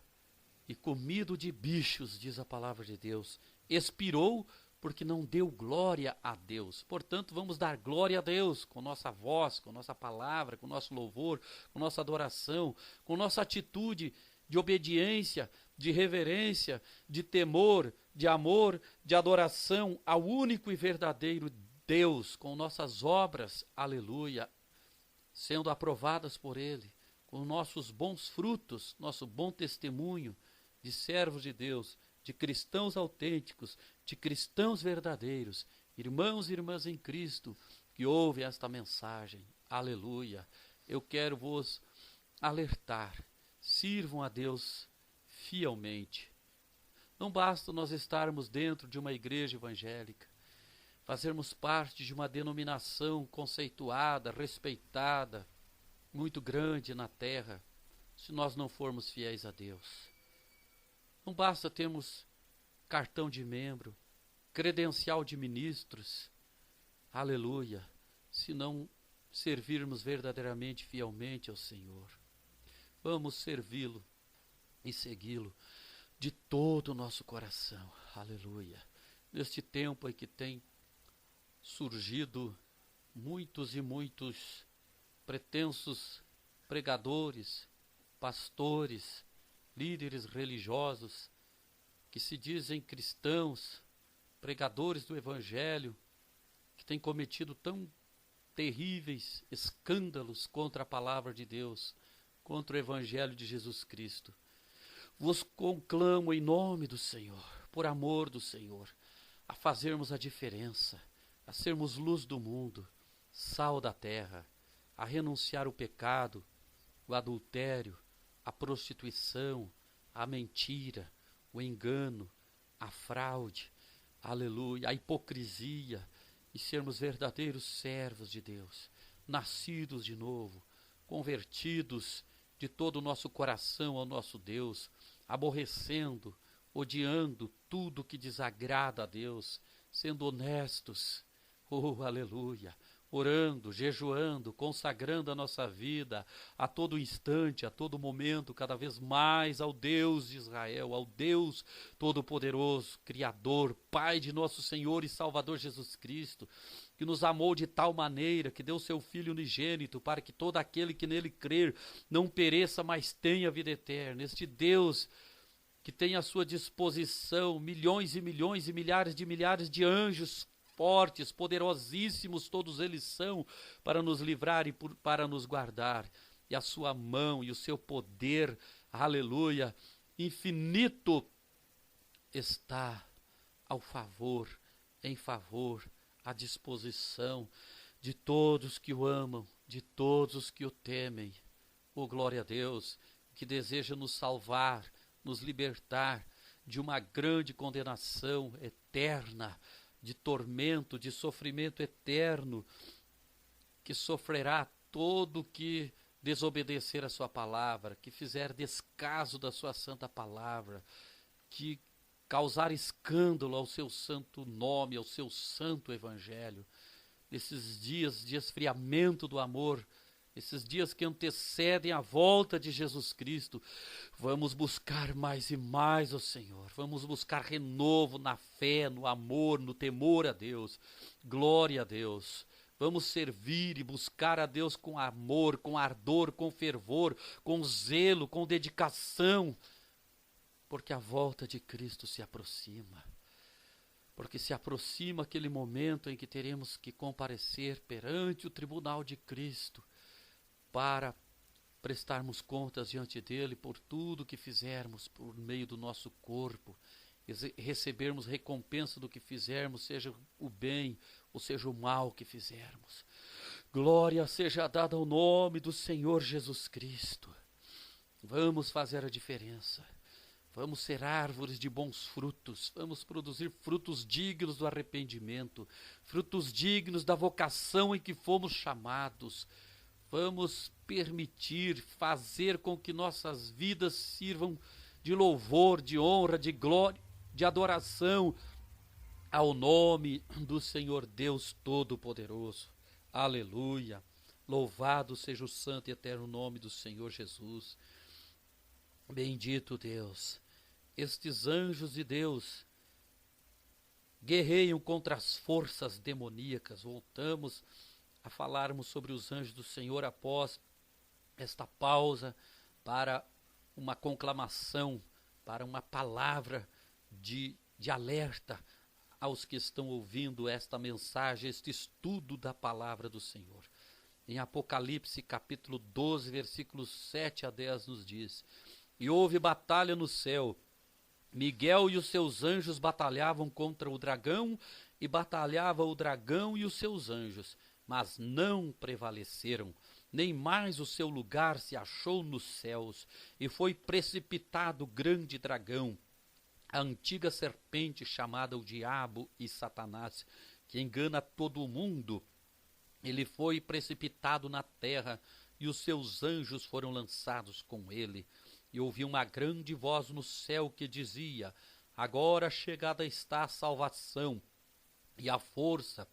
e comido de bichos, diz a palavra de Deus, expirou porque não deu glória a Deus. Portanto, vamos dar glória a Deus com nossa voz, com nossa palavra, com nosso louvor, com nossa adoração, com nossa atitude de obediência, de reverência, de temor, de amor, de adoração ao único e verdadeiro Deus, com nossas obras, aleluia, sendo aprovadas por Ele, com nossos bons frutos, nosso bom testemunho de servos de Deus, de cristãos autênticos, de cristãos verdadeiros, irmãos e irmãs em Cristo, que ouvem esta mensagem, aleluia. Eu quero vos alertar, sirvam a Deus fielmente. Não basta nós estarmos dentro de uma igreja evangélica, fazermos parte de uma denominação conceituada, respeitada, muito grande na terra, se nós não formos fiéis a Deus. Não basta termos cartão de membro, credencial de ministros, aleluia, se não servirmos verdadeiramente, fielmente ao Senhor. Vamos servi-lo e segui-lo de todo o nosso coração, aleluia. Neste tempo em que tem surgido muitos e muitos pretensos pregadores, pastores, líderes religiosos, que se dizem cristãos, pregadores do Evangelho, que têm cometido tão terríveis escândalos contra a palavra de Deus, contra o Evangelho de Jesus Cristo. Vos conclamo em nome do Senhor, por amor do Senhor, a fazermos a diferença, a sermos luz do mundo, sal da terra, a renunciar o pecado, o adultério, a prostituição, a mentira, o engano, a fraude, aleluia, a hipocrisia, e sermos verdadeiros servos de Deus, nascidos de novo, convertidos de todo o nosso coração ao nosso Deus, aborrecendo, odiando tudo que desagrada a Deus, sendo honestos, oh aleluia, orando, jejuando, consagrando a nossa vida a todo instante, a todo momento, cada vez mais ao Deus de Israel, ao Deus Todo-Poderoso, Criador, Pai de nosso Senhor e Salvador Jesus Cristo, que nos amou de tal maneira que deu seu Filho unigênito para que todo aquele que nele crer não pereça, mas tenha vida eterna. Este Deus que tem à sua disposição milhões e milhões e milhares de anjos fortes, poderosíssimos, todos eles são, para nos livrar e para nos guardar. E a sua mão e o seu poder, aleluia, infinito, está ao favor, em favor, à disposição de todos que o amam, de todos os que o temem. Oh, glória a Deus, que deseja nos salvar, nos libertar de uma grande condenação eterna, de tormento, de sofrimento eterno, que sofrerá todo que desobedecer a sua palavra, que fizer descaso da sua santa palavra, que causar escândalo ao seu santo nome, ao seu santo evangelho. Nesses dias de esfriamento do amor, esses dias que antecedem a volta de Jesus Cristo, vamos buscar mais e mais o Senhor, vamos buscar renovo na fé, no amor, no temor a Deus, glória a Deus. Vamos servir e buscar a Deus com amor, com ardor, com fervor, com zelo, com dedicação, porque a volta de Cristo se aproxima. Porque se aproxima aquele momento em que teremos que comparecer perante o tribunal de Cristo, para prestarmos contas diante dele por tudo que fizermos por meio do nosso corpo, recebermos recompensa do que fizermos, seja o bem ou seja o mal que fizermos. Glória seja dada ao nome do Senhor Jesus Cristo. Vamos fazer a diferença. Vamos ser árvores de bons frutos, vamos produzir frutos dignos do arrependimento, frutos dignos da vocação em que fomos chamados. Vamos permitir, fazer com que nossas vidas sirvam de louvor, de honra, de glória, de adoração ao nome do Senhor Deus Todo-Poderoso. Aleluia! Louvado seja o santo e eterno nome do Senhor Jesus. Bendito Deus! Estes anjos de Deus guerreiam contra as forças demoníacas. Voltamos a falarmos sobre os anjos do Senhor após esta pausa para uma conclamação, para uma palavra de alerta aos que estão ouvindo esta mensagem, este estudo da palavra do Senhor. Em Apocalipse capítulo 12, versículos 7 a 10 nos diz: E houve batalha no céu, Miguel e os seus anjos batalhavam contra o dragão, e batalhava o dragão e os seus anjos, mas não prevaleceram, nem mais o seu lugar se achou nos céus, e foi precipitado o grande dragão, a antiga serpente chamada o Diabo e Satanás, que engana todo o mundo. Ele foi precipitado na terra, e os seus anjos foram lançados com ele. E ouvi uma grande voz no céu que dizia: Agora chegada está a salvação, e a força,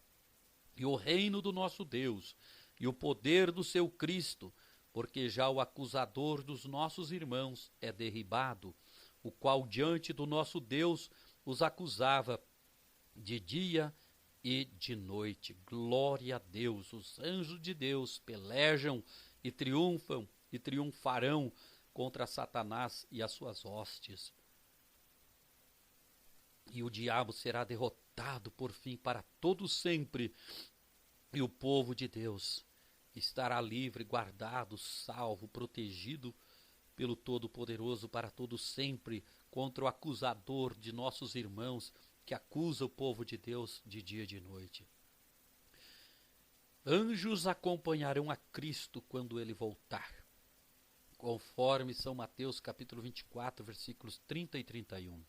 e o reino do nosso Deus, e o poder do seu Cristo, porque já o acusador dos nossos irmãos é derribado, o qual diante do nosso Deus os acusava de dia e de noite. Glória a Deus! Os anjos de Deus pelejam e triunfam e triunfarão contra Satanás e as suas hostes. E o diabo será derrotado por fim para todo sempre, e o povo de Deus estará livre, guardado, salvo, protegido pelo Todo-Poderoso para todo sempre, contra o acusador de nossos irmãos, que acusa o povo de Deus de dia e de noite. Anjos acompanharão a Cristo quando ele voltar, conforme São Mateus capítulo 24, versículos 30 e 31.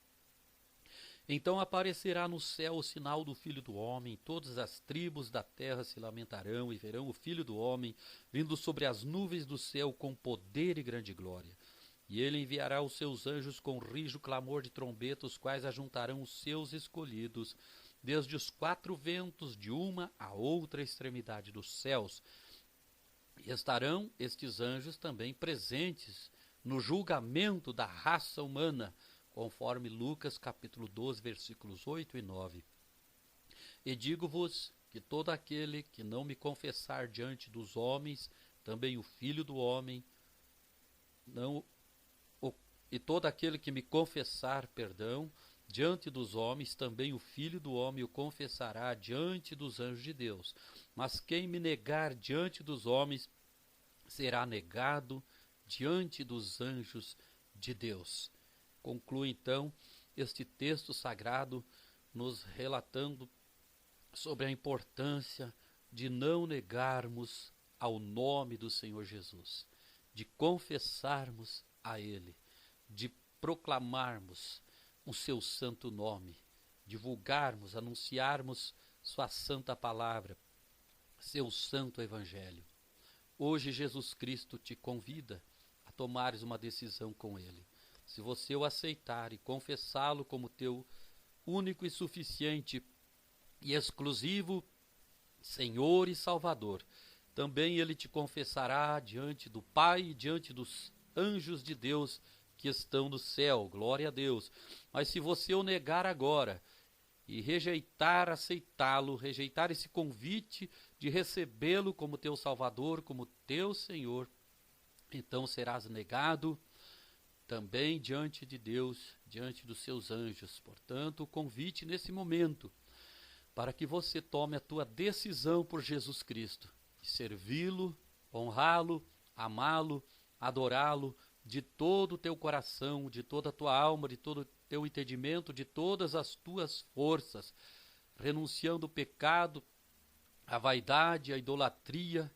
Então aparecerá no céu o sinal do Filho do Homem, todas as tribos da terra se lamentarão e verão o Filho do Homem vindo sobre as nuvens do céu com poder e grande glória. E ele enviará os seus anjos com rijo clamor de trombeta, os quais ajuntarão os seus escolhidos, desde os quatro ventos, de uma a outra extremidade dos céus. E estarão estes anjos também presentes no julgamento da raça humana, conforme Lucas capítulo 12, versículos 8 e 9. E digo-vos que todo aquele que não me confessar diante dos homens, também o Filho do Homem, e todo aquele que me confessar, diante dos homens, também o Filho do Homem o confessará diante dos anjos de Deus. Mas quem me negar diante dos homens, será negado diante dos anjos de Deus. Conclui então este texto sagrado nos relatando sobre a importância de não negarmos ao nome do Senhor Jesus, de confessarmos a Ele, de proclamarmos o seu santo nome, divulgarmos, anunciarmos sua santa palavra, seu santo evangelho. Hoje Jesus Cristo te convida a tomares uma decisão com Ele. Se você o aceitar e confessá-lo como teu único e suficiente e exclusivo Senhor e Salvador, também Ele te confessará diante do Pai e diante dos anjos de Deus que estão no céu. Glória a Deus. Mas se você o negar agora e rejeitar aceitá-lo, rejeitar esse convite de recebê-lo como teu Salvador, como teu Senhor, então serás negado também diante de Deus, diante dos seus anjos. Portanto, o convite nesse momento, para que você tome a tua decisão por Jesus Cristo, de servi-lo, honrá-lo, amá-lo, adorá-lo de todo o teu coração, de toda a tua alma, de todo o teu entendimento, de todas as tuas forças, renunciando o pecado, a vaidade, a idolatria,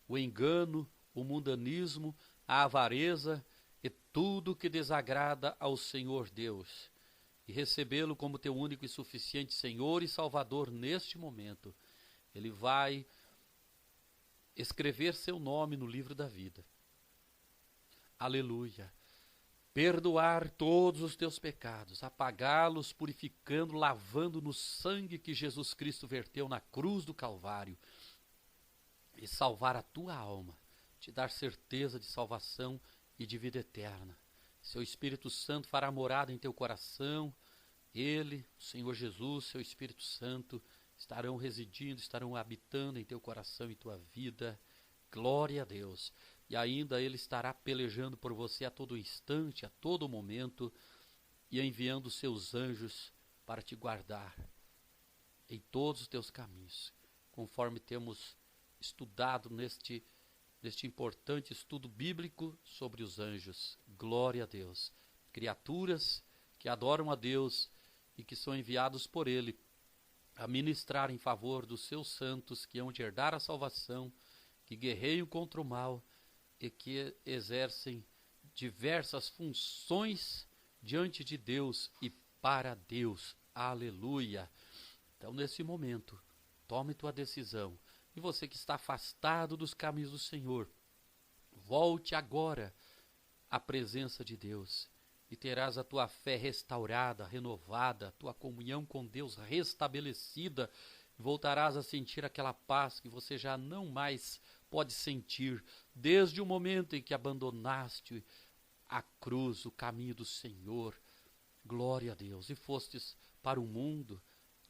o engano, o mundanismo, a avareza e tudo que desagrada ao Senhor Deus, e recebê-lo como teu único e suficiente Senhor e Salvador neste momento. Ele vai escrever seu nome no livro da vida. Aleluia. Perdoar todos os teus pecados, apagá-los, purificando, lavando no sangue que Jesus Cristo verteu na cruz do Calvário, e salvar a tua alma, te dar certeza de salvação e de vida eterna. Seu Espírito Santo fará morada em teu coração. Ele, o Senhor Jesus, seu Espírito Santo, estarão residindo, estarão habitando em teu coração e tua vida. Glória a Deus. E ainda Ele estará pelejando por você a todo instante, a todo momento, e enviando seus anjos para te guardar em todos os teus caminhos, conforme temos estudado neste importante estudo bíblico sobre os anjos. Glória a Deus. Criaturas que adoram a Deus e que são enviados por Ele a ministrar em favor dos seus santos, que hão de herdar a salvação, que guerreiam contra o mal e que exercem diversas funções diante de Deus e para Deus. Aleluia. Então, nesse momento, tome tua decisão. E você que está afastado dos caminhos do Senhor, volte agora à presença de Deus e terás a tua fé restaurada, renovada, a tua comunhão com Deus restabelecida. Voltarás a sentir aquela paz que você já não mais pode sentir desde o momento em que abandonaste a cruz, o caminho do Senhor. Glória a Deus. E fostes para o mundo,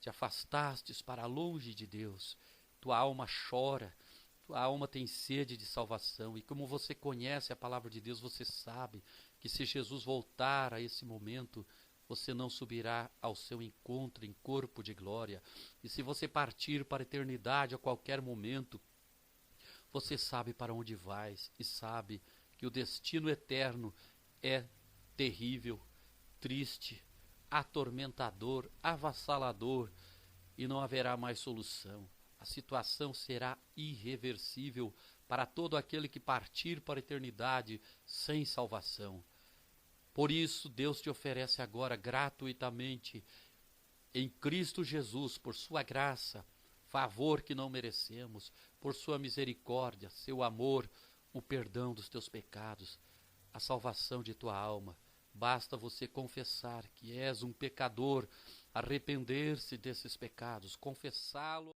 te afastastes para longe de Deus. Tua alma chora, tua alma tem sede de salvação. E como você conhece a palavra de Deus, você sabe que se Jesus voltar a esse momento, você não subirá ao seu encontro em corpo de glória. E se você partir para a eternidade a qualquer momento, você sabe para onde vais e sabe que o destino eterno é terrível, triste, atormentador, avassalador, e não haverá mais solução. A situação será irreversível para todo aquele que partir para a eternidade sem salvação. Por isso, Deus te oferece agora gratuitamente em Cristo Jesus, por sua graça, favor que não merecemos, por sua misericórdia, seu amor, o perdão dos teus pecados, a salvação de tua alma. Basta você confessar que és um pecador, arrepender-se desses pecados, confessá-lo.